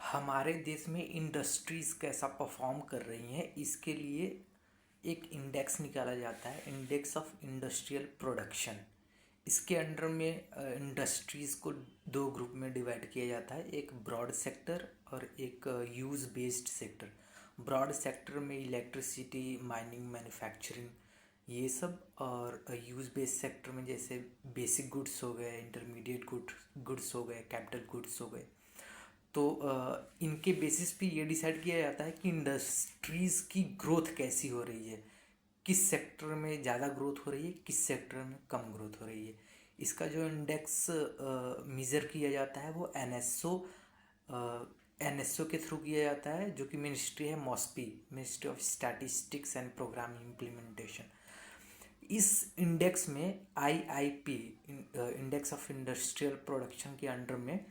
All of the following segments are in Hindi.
हमारे देश में इंडस्ट्रीज़ कैसा परफॉर्म कर रही हैं इसके लिए एक इंडेक्स निकाला जाता है, इंडेक्स ऑफ इंडस्ट्रियल प्रोडक्शन। इसके अंडर में इंडस्ट्रीज़ को दो ग्रुप में डिवाइड किया जाता है, एक ब्रॉड सेक्टर और एक use based sector. Broad sector में इलेक्ट्रिसिटी, माइनिंग, मैन्युफैक्चरिंग ये सब, और यूज़ बेस्ड सेक्टर में जैसे बेसिक गुड्स हो गए, इंटरमीडिएट गुड्स हो गए, कैपिटल गुड्स हो गए। तो इनके बेसिस पे ये डिसाइड किया जाता है कि इंडस्ट्रीज़ की ग्रोथ कैसी हो रही है, किस सेक्टर में ज़्यादा ग्रोथ हो रही है, किस सेक्टर में कम ग्रोथ हो रही है। इसका जो इंडेक्स मेज़र किया जाता है वो एनएसओ के थ्रू किया जाता है, जो कि मिनिस्ट्री है MoSPI, ministry of statistics and programme implementation. इस इंडेक्स में IIP, index of industrial production के अंडर में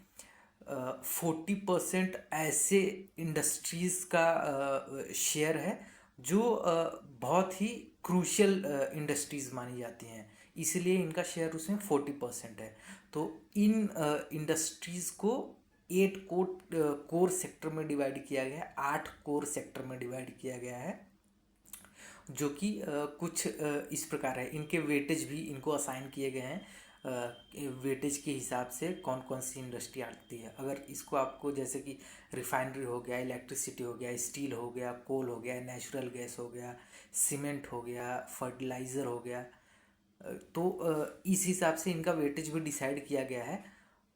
40% ऐसे इंडस्ट्रीज़ का शेयर है जो बहुत ही क्रूशियल इंडस्ट्रीज़ मानी जाती हैं, इसलिए इनका शेयर उसमें 40% है। तो इन इंडस्ट्रीज़ को 8 कोर सेक्टर में डिवाइड किया गया है, 8 कोर सेक्टर में डिवाइड किया गया है, जो कि कुछ इस प्रकार है। इनके वेटेज भी इनको असाइन किए गए हैं, वेटेज के हिसाब से कौन कौन सी इंडस्ट्री आती है। अगर इसको आपको जैसे कि रिफाइनरी हो गया, इलेक्ट्रिसिटी हो गया, स्टील हो गया, कोल हो गया, नेचुरल गैस हो गया, सीमेंट हो गया, फर्टिलाइज़र हो गया, तो इस हिसाब से इनका वेटेज भी डिसाइड किया गया है।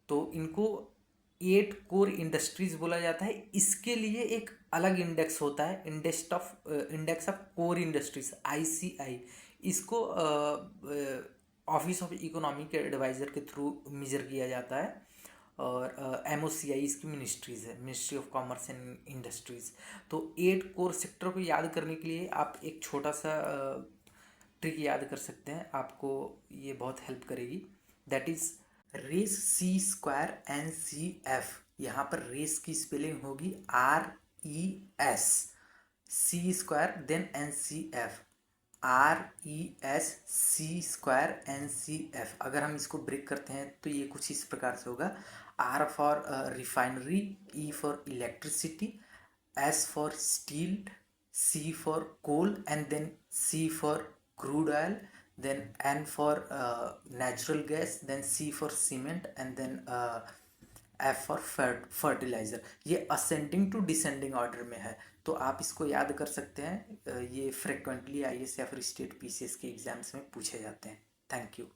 तो इनको 8 कोर इंडस्ट्रीज बोला जाता है। इसके लिए एक अलग इंडेक्स होता है, index of core industries, ICI। इसको ऑफिस ऑफ इकोनॉमिक एडवाइज़र के थ्रू मेजर किया जाता है, और MOCI इसकी मिनिस्ट्रीज़ है, ministry of commerce and industries. तो 8 कोर सेक्टर को याद करने के लिए आप एक छोटा सा ट्रिक याद कर सकते हैं, आपको ये बहुत हेल्प करेगी। That is race C²NCF। यहाँ पर रेस की स्पेलिंग होगी RES, C² then NCF, RES C²NCF। अगर हम इसको ब्रेक करते हैं तो ये कुछ इस प्रकार से होगा: R for refinery, E for electricity, S for steel, C for coal, and then C for crude oil, then N for natural gas, then C for cement, and then F for fertilizer। ये असेंडिंग टू डिसेंडिंग ऑर्डर में है, तो आप इसको याद कर सकते हैं। ये फ्रिक्वेंटली IAS या फिर स्टेट PCS के एग्जाम्स में पूछे जाते हैं। Thank you.